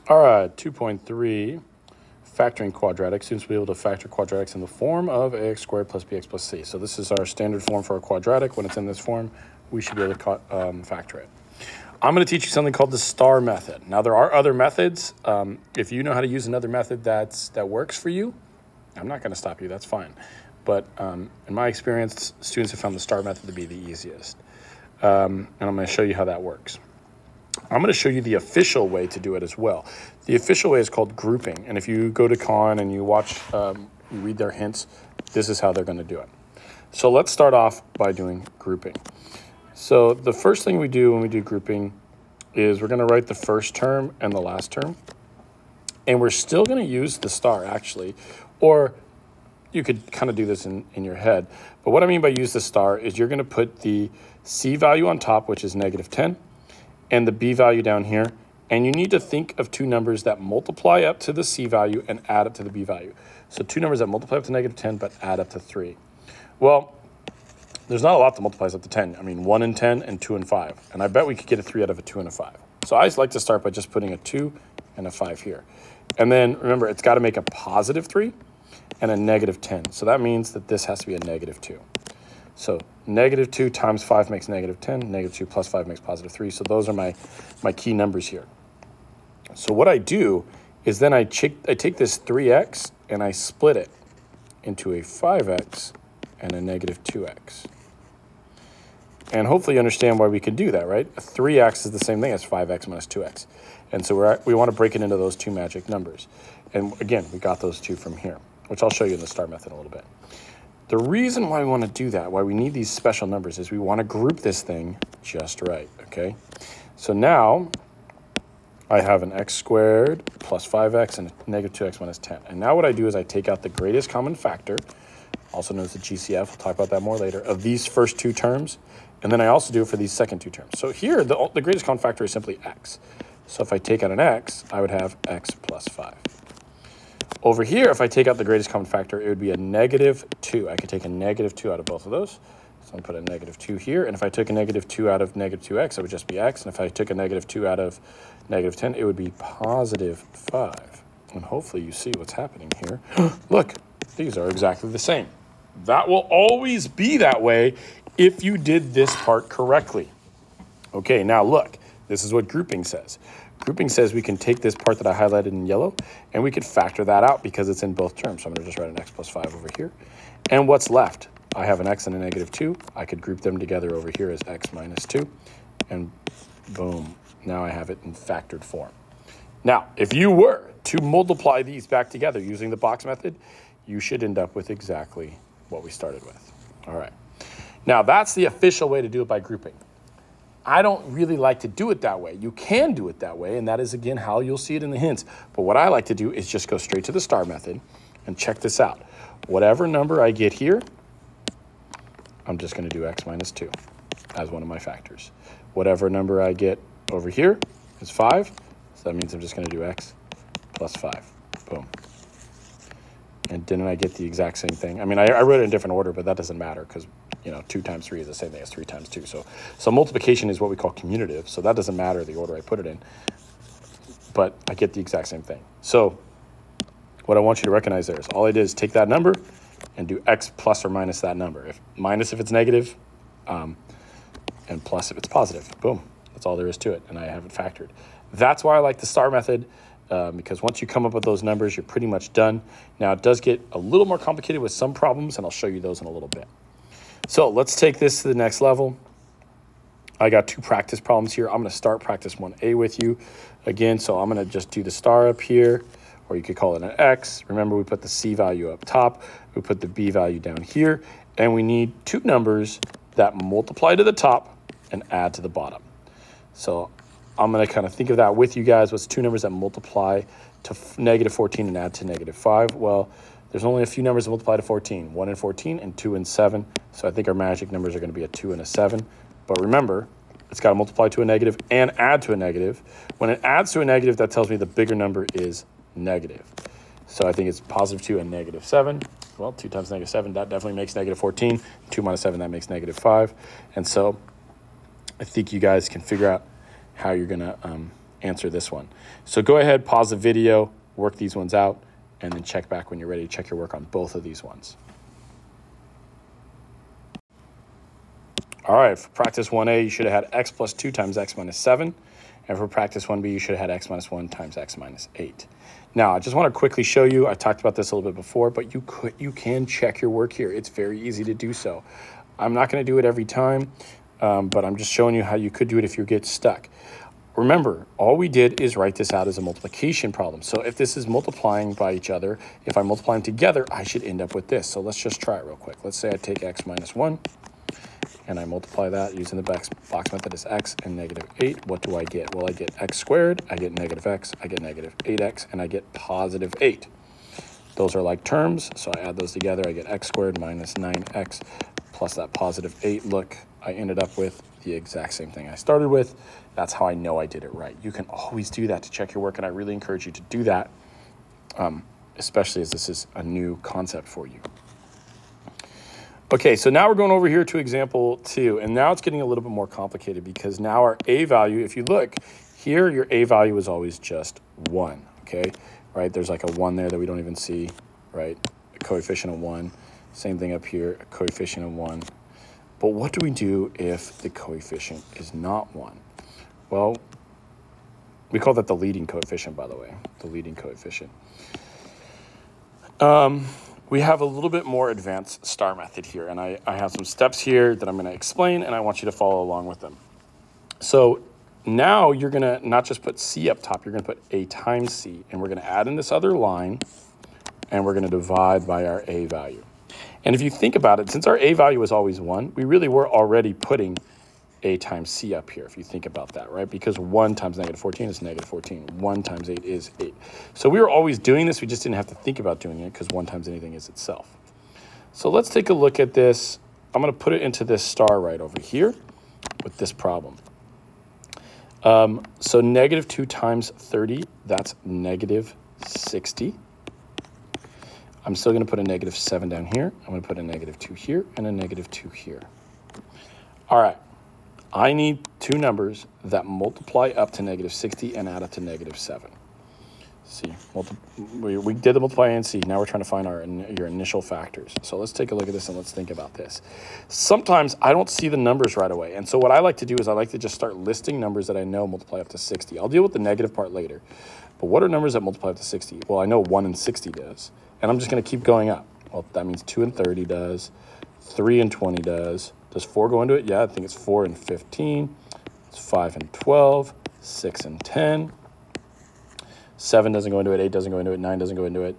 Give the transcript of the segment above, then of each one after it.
All right, 2.3, factoring quadratics. Students will be able to factor quadratics in the form of ax squared plus bx plus c. So this is our standard form for a quadratic. When it's in this form, we should be able to factor it. I'm going to teach you something called the star method. Now, there are other methods. If you know how to use another method that works for you, I'm not going to stop you. That's fine. But in my experience, students have found the star method to be the easiest. And I'm going to show you how that works. I'm going to show you the official way to do it as well. The official way is called grouping. And if you go to Khan and you watch, you read their hints, this is how they're going to do it. So let's start off by doing grouping. So the first thing we do when we do grouping is we're going to write the first term and the last term. And we're still going to use the star, actually. Or you could kind of do this in your head. But what I mean by use the star is you're going to put the C value on top, which is -10. And the B value down here, and you need to think of two numbers that multiply up to the C value and add up to the B value. So two numbers that multiply up to -10 but add up to 3. Well, there's not a lot that multiplies up to 10. I mean, 1 and 10 and 2 and 5. And I bet we could get a 3 out of a 2 and a 5. So I just like to start by just putting a 2 and a 5 here. And then remember, it's got to make a +3 and a -10. So that means that this has to be a -2. So -2 times 5 makes -10, -2 plus 5 makes +3. So those are my key numbers here. So what I do is then I take this 3x and I split it into a 5x and a -2x. And hopefully you understand why we can do that, right? A 3x is the same thing as 5x minus 2x. And so we want to break it into those two magic numbers. And again, we got those two from here, which I'll show you in the star method in a little bit. The reason why we want to do that, why we need these special numbers, is we want to group this thing just right, okay? So now I have an x squared plus 5x and a -2x minus 10. And now what I do is I take out the greatest common factor, also known as the GCF, we'll talk about that more later, of these first two terms. And then I also do it for these second two terms. So here, the greatest common factor is simply x. So if I take out an x, I would have x plus 5. Over here, if I take out the greatest common factor, it would be a -2. I could take a -2 out of both of those. So I'm going to put a -2 here. And if I took a -2 out of -2x, it would just be x. And if I took a -2 out of -10, it would be +5. And hopefully you see what's happening here. Look, these are exactly the same. That will always be that way if you did this part correctly. Okay, now look, this is what grouping says. Grouping says we can take this part that I highlighted in yellow and we could factor that out because it's in both terms. So I'm going to just write an x plus 5 over here. And what's left? I have an x and a -2. I could group them together over here as x minus 2. And boom, now I have it in factored form. Now, if you were to multiply these back together using the box method, you should end up with exactly what we started with. All right. Now, that's the official way to do it by grouping. I don't really like to do it that way. You can do it that way, and that is, again, how you'll see it in the hints. But what I like to do is just go straight to the star method and check this out. Whatever number I get here, I'm just going to do x minus 2 as one of my factors. Whatever number I get over here is 5, so that means I'm just going to do x plus 5. Boom. And didn't I get the exact same thing? I mean, I wrote it in different order, but that doesn't matter because, you know, 2 times 3 is the same thing as 3 times 2. So multiplication is what we call commutative, so that doesn't matter the order I put it in. But I get the exact same thing. So what I want you to recognize there is all I did is take that number and do x plus or minus that number. Minus if it's negative, and plus if it's positive. Boom. That's all there is to it, and I have it factored. That's why I like the star method. Because once you come up with those numbers, you're pretty much done. Now, it does get a little more complicated with some problems, and I'll show you those in a little bit. So let's take this to the next level. I got 2 practice problems here. I'm going to start practice 1A with you again. So I'm going to just do the star up here, or you could call it an X. Remember, we put the C value up top. We put the B value down here. And we need 2 numbers that multiply to the top and add to the bottom. So I'm going to kind of think of that with you guys. What's 2 numbers that multiply to -14 and add to -5? Well, there's only a few numbers that multiply to 14. 1 and 14 and 2 and 7. So I think our magic numbers are going to be a 2 and a 7. But remember, it's got to multiply to a negative and add to a negative. When it adds to a negative, that tells me the bigger number is negative. So I think it's +2 and -7. Well, 2 times -7, that definitely makes -14. 2 minus 7, that makes -5. And so I think you guys can figure out how you're going to answer this one. So go ahead, pause the video, work these ones out, and then check back when you're ready to check your work on both of these ones. All right, for practice 1A, you should have had x plus 2 times x minus 7. And for practice 1B, you should have had x minus 1 times x minus 8. Now, I just want to quickly show you, I talked about this a little bit before, but you can check your work here. It's very easy to do so. I'm not going to do it every time, but I'm just showing you how you could do it if you get stuck. Remember, all we did is write this out as a multiplication problem. So if this is multiplying by each other, if I multiply them together, I should end up with this. So let's just try it real quick. Let's say I take x minus 1, and I multiply that using the box method as x and negative 8. What do I get? Well, I get x squared, I get negative x, I get negative 8x, and I get positive 8. Those are like terms, so I add those together. I get x squared minus 9x plus that positive 8. Look, I ended up with the exact same thing I started with. That's how I know I did it right. You can always do that to check your work, and I really encourage you to do that, especially as this is a new concept for you. Okay, so now we're going over here to example 2, and now it's getting a little bit more complicated because now our a value, if you look here, your a value is always just 1, okay? Right, there's like a 1 there that we don't even see, right? A coefficient of 1. Same thing up here, a coefficient of 1. But what do we do if the coefficient is not 1? Well, we call that the leading coefficient, by the way, the leading coefficient. We have a little bit more advanced star method here, and I have some steps here that I'm going to explain, and I want you to follow along with them. So now you're going to not just put C up top, you're going to put A times C, and we're going to add in this other line, and we're going to divide by our A value. And if you think about it, since our A value is always 1, we really were already putting A times C up here, if you think about that, right? Because 1 times negative 14 is negative 14. 1 times 8 is 8. So we were always doing this. We just didn't have to think about doing it because 1 times anything is itself. So let's take a look at this. I'm going to put it into this star right over here with this problem. So negative 2 times 30, that's negative 60. I'm still going to put a negative 7 down here. I'm going to put a negative 2 here and a negative 2 here. All right. I need two numbers that multiply up to negative 60 and add up to negative 7. See, we did the multiply and see. Now we're trying to find your initial factors. So let's take a look at this and let's think about this. Sometimes I don't see the numbers right away. And so what I like to do is I like to just start listing numbers that I know multiply up to 60. I'll deal with the negative part later. But what are numbers that multiply up to 60? Well, I know 1 and 60 does. And I'm just going to keep going up. Well, that means 2 and 30 does. 3 and 20 does. Does 4 go into it? Yeah, I think it's 4 and 15. It's 5 and 12. 6 and 10. 7 doesn't go into it. 8 doesn't go into it. 9 doesn't go into it.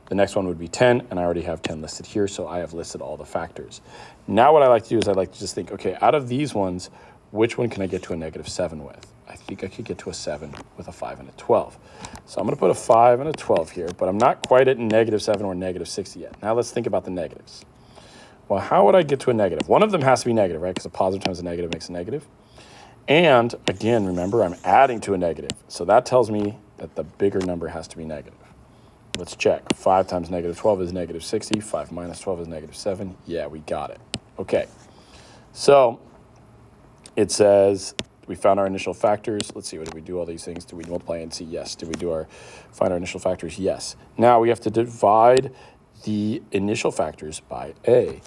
The next one would be 10, and I already have 10 listed here, so I have listed all the factors. Now what I like to do is I like to just think, okay, out of these ones, which one can I get to a negative 7 with? I think I could get to a 7 with a 5 and a 12. So I'm going to put a 5 and a 12 here, but I'm not quite at negative 7 or negative 60 yet. Now let's think about the negatives. Well, how would I get to a negative? One of them has to be negative, right? Because a positive times a negative makes a negative. And again, remember, I'm adding to a negative. So that tells me that the bigger number has to be negative. Let's check. 5 times negative 12 is negative 60. 5 minus 12 is negative 7. Yeah, we got it. Okay. So it says we found our initial factors. Let's see, did we do all these things? Did we multiply and see? Yes. Did we find our initial factors? Yes. Now we have to divide the initial factors by A.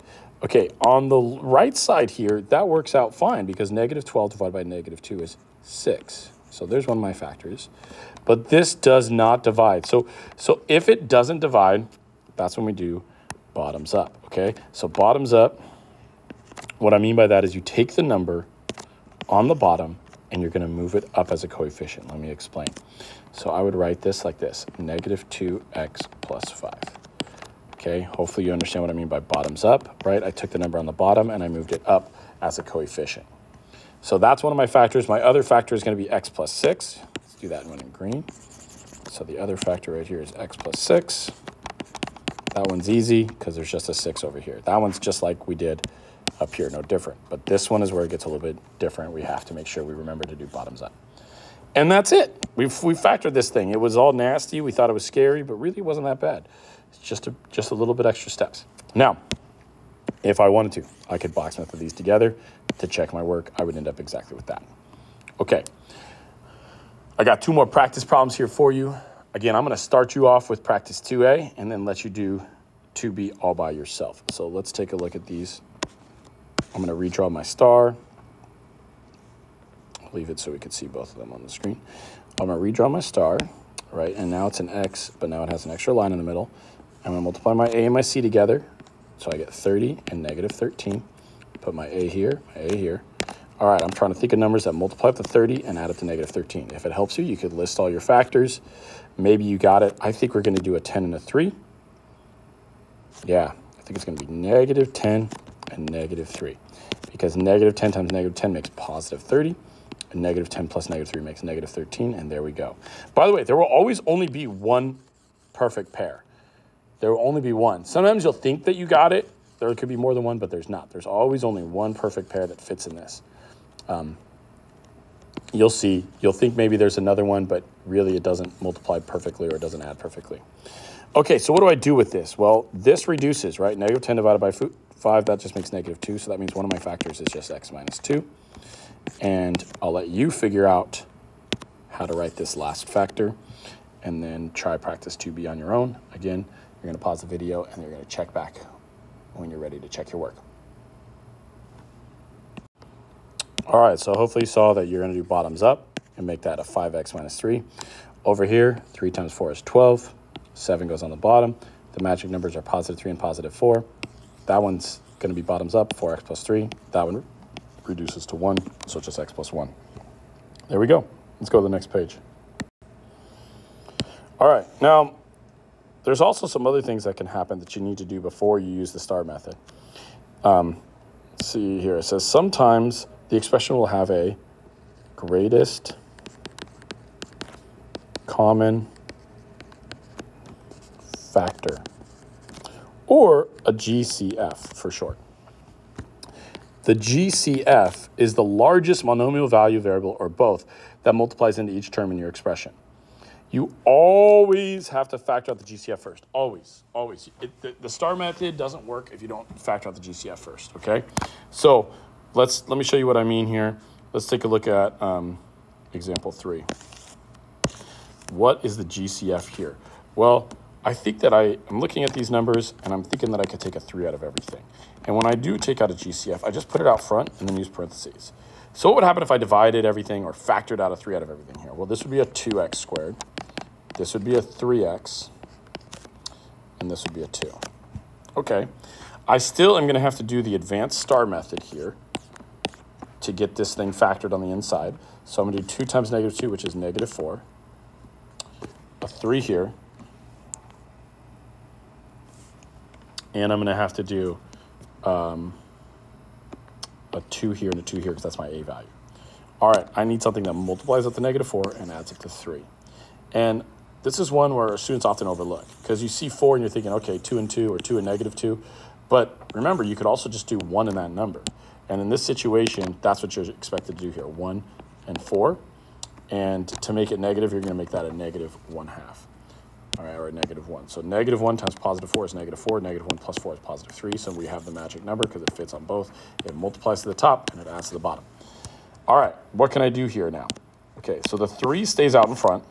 Okay, on the right side here, that works out fine because negative 12 divided by negative 2 is 6. So there's one of my factors. But this does not divide. So if it doesn't divide, that's when we do bottoms up, okay? So bottoms up, what I mean by that is you take the number on the bottom and you're going to move it up as a coefficient. Let me explain. So I would write this like this, negative 2x plus 5. Okay, hopefully you understand what I mean by bottoms up, right? I took the number on the bottom and I moved it up as a coefficient. So that's one of my factors. My other factor is going to be x plus 6. Let's do that one in green. So the other factor right here is x plus 6. That one's easy because there's just a 6 over here. That one's just like we did up here, no different. But this one is where it gets a little bit different. We have to make sure we remember to do bottoms up. And that's it. We factored this thing. It was all nasty. We thought it was scary, but really it wasn't that bad. It's just a little bit extra steps. Now, if I wanted to, I could box method these together to check my work. I would end up exactly with that. Okay. I got 2 more practice problems here for you. Again, I'm going to start you off with practice 2A and then let you do 2B all by yourself. So let's take a look at these. I'm going to redraw my star. Leave it so we can see both of them on the screen. I'm going to redraw my star, right? And now it's an X, but now it has an extra line in the middle. I'm going to multiply my A and my C together. So I get 30 and negative 13. Put my A here, my A here. All right, I'm trying to think of numbers that multiply up to 30 and add up to negative 13. If it helps you, you could list all your factors. Maybe you got it. I think we're going to do a 10 and a 3. Yeah, I think it's going to be negative 10 and negative 3. Because negative 10 times negative 10 makes positive 30. And negative 10 plus negative 3 makes negative 13. And there we go. By the way, there will always only be one perfect pair. There will only be one. Sometimes you'll think that you got it. There could be more than one, but there's not. There's always only one perfect pair that fits in this. You'll see. You'll think maybe there's another one, but really it doesn't multiply perfectly or it doesn't add perfectly. Okay, so what do I do with this? Well, this reduces, right? Negative 10 divided by 5, that just makes negative 2. So that means one of my factors is just x minus 2. And I'll let you figure out how to write this last factor and then try practice 2B on your own. Again, you're going to pause the video and you're going to check back when you're ready to check your work. All right, so hopefully you saw that you're going to do bottoms up and make that a 5x minus 3. Over here, 3 times 4 is 12. 7 goes on the bottom. The magic numbers are positive 3 and positive 4. That one's going to be bottoms up, 4x plus 3. That one reduces to 1, so it's just x plus 1. There we go. Let's go to the next page. All right, now there's also some other things that can happen that you need to do before you use the star method. See here, it says sometimes the expression will have a greatest common factor, or a GCF for short. The GCF is the largest monomial value variable, or both, that multiplies into each term in your expression. You always have to factor out the GCF first. Always, always. The star method doesn't work if you don't factor out the GCF first, okay? So let me show you what I mean here. Let's take a look at example 3. What is the GCF here? Well, I think that I'm looking at these numbers and I'm thinking that I could take a 3 out of everything. And when I do take out a GCF, I just put it out front and then use parentheses. So what would happen if I divided everything or factored out a 3 out of everything here? Well, this would be a 2x squared. This would be a 3x. And this would be a 2. Okay. I still am going to have to do the advanced star method here to get this thing factored on the inside. So I'm going to do 2 times negative 2, which is negative 4. A 3 here. And I'm going to have to do a 2 here and a 2 here because that's my A value. All right, I need something that multiplies up to negative 4 and adds up to 3. And this is one where students often overlook because you see 4 and you're thinking, okay, 2 and 2 or 2 and negative 2. But remember, you could also just do 1 in that number. And in this situation, that's what you're expected to do here, 1 and 4. And to make it negative, you're going to make that a negative 1/2. All right, or a negative 1. So negative 1 times positive 4 is negative 4. Negative 1 plus 4 is positive 3. So we have the magic number because it fits on both. It multiplies to the top and it adds to the bottom. All right, what can I do here now? Okay, so the 3 stays out in front.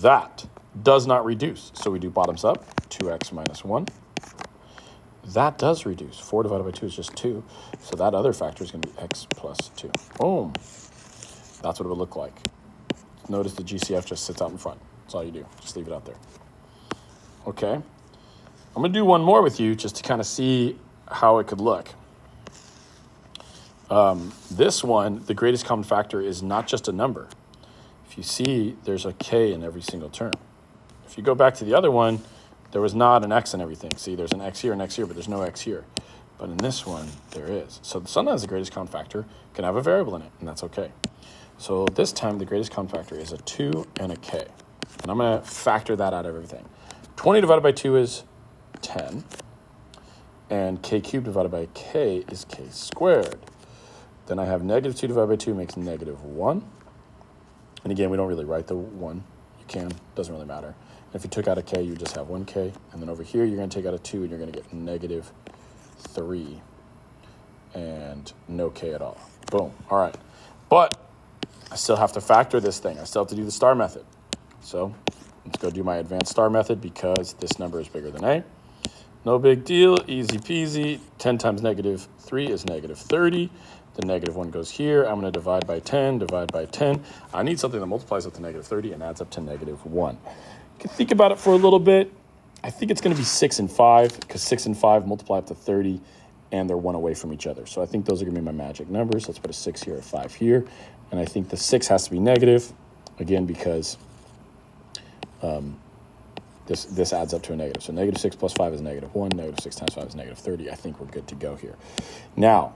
That does not reduce. So we do bottoms up, 2x minus 1. That does reduce. 4 divided by 2 is just 2. So that other factor is going to be x plus 2. Boom. That's what it would look like. Notice the GCF just sits out in front. That's all you do. Just leave it out there. Okay. I'm going to do one more with you just to kind of see how it could look. This one, the greatest common factor is not just a number. If you see, there's a k in every single term. If you go back to the other one, there was not an x in everything. See, there's an x here, but there's no x here. But in this one, there is. So sometimes the greatest common factor can have a variable in it, and that's okay. So this time, the greatest common factor is a 2 and a k. And I'm going to factor that out of everything. 20 divided by 2 is 10. And k cubed divided by k is k squared. Then I have negative 2 divided by 2 makes negative 1. And again, we don't really write the 1. You can. Doesn't really matter. And if you took out a k, you just have 1k. And then over here, you're going to take out a 2, and you're going to get negative 3. And no k at all. Boom. All right. But I still have to factor this thing. I still have to do the star method. So let's go do my advanced star method because this number is bigger than a. No big deal, easy peasy. 10 times negative 3 is negative 30. The negative 1 goes here. I'm going to divide by 10, divide by 10. I need something that multiplies up to negative 30 and adds up to negative 1. You can think about it for a little bit. I think it's going to be 6 and 5 because 6 and 5 multiply up to 30 and they're 1 away from each other. So I think those are going to be my magic numbers. Let's put a 6 here, a 5 here. And I think the 6 has to be negative, again, because this adds up to a negative. So negative 6 plus 5 is negative 1. Negative 6 times 5 is negative 30. I think we're good to go here. Now,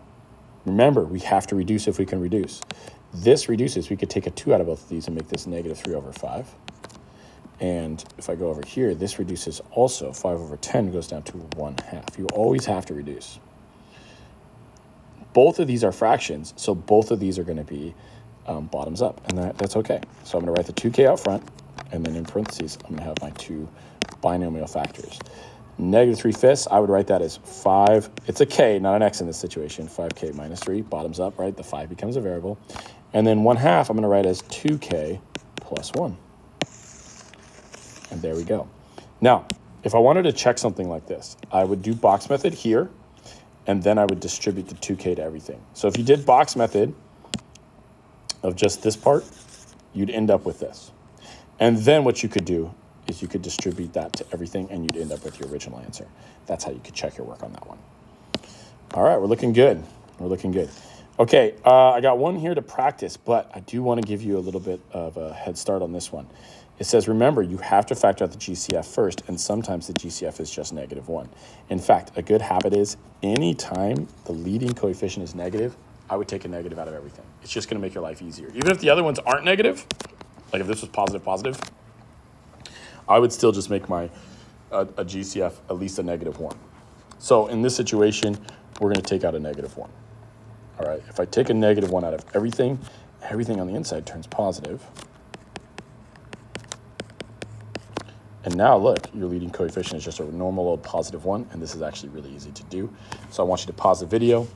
remember, we have to reduce if we can reduce. This reduces. We could take a 2 out of both of these and make this negative 3 over 5. And if I go over here, this reduces also. 5 over 10 goes down to 1/2. You always have to reduce. Both of these are fractions, so both of these are going to be bottoms up, and that's okay. So I'm going to write the 2k out front, and then in parentheses, I'm going to have my 2 binomial factors. Negative 3/5, I would write that as 5. It's a k, not an x in this situation. 5k minus 3, bottoms up, right? The 5 becomes a variable. And then 1/2, I'm going to write as 2k plus 1. And there we go. Now, if I wanted to check something like this, I would do box method here, and then I would distribute the 2k to everything. So if you did box method of just this part, you'd end up with this. And then what you could do is you could distribute that to everything, and you'd end up with your original answer. That's how you could check your work on that one. All right, we're looking good. We're looking good. Okay, I got one here to practice, but I do want to give you a little bit of a head start on this one. It says, remember, you have to factor out the GCF first, and sometimes the GCF is just negative 1. In fact, a good habit is anytime the leading coefficient is negative, I would take a negative out of everything. It's just going to make your life easier. Even if the other ones aren't negative, like if this was positive, positive, I would still just make my a GCF at least a negative 1. So in this situation, we're going to take out a negative 1. All right, if I take a negative 1 out of everything, everything on the inside turns positive. And now look, your leading coefficient is just a normal old positive 1, and this is actually really easy to do. So I want you to pause the video,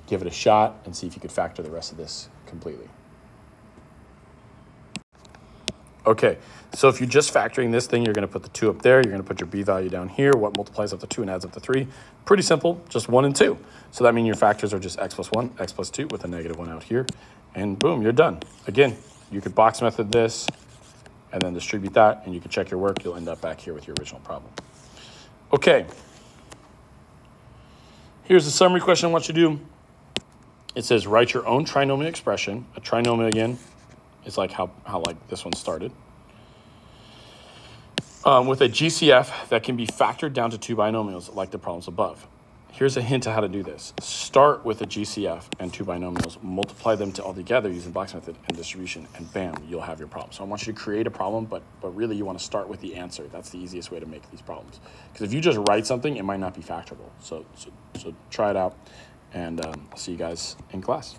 give it a shot, and see if you could factor the rest of this completely. Okay, so if you're just factoring this thing, you're going to put the 2 up there. You're going to put your b value down here. What multiplies up to 2 and adds up to 3? Pretty simple, just 1 and 2. So that means your factors are just x plus 1, x plus 2 with a negative 1 out here. And boom, you're done. Again, you could box method this and then distribute that, and you can check your work. You'll end up back here with your original problem. Okay, here's the summary question I want you to do. It says write your own trinomial expression. A trinomial, again, is like how like this one started. With a GCF that can be factored down to 2 binomials like the problems above. Here's a hint of how to do this. Start with a GCF and 2 binomials, multiply them all together using box method and distribution, and bam, you'll have your problem. So I want you to create a problem, but really you want to start with the answer. That's the easiest way to make these problems. Because if you just write something, it might not be factorable. So try it out, and I'll see you guys in class.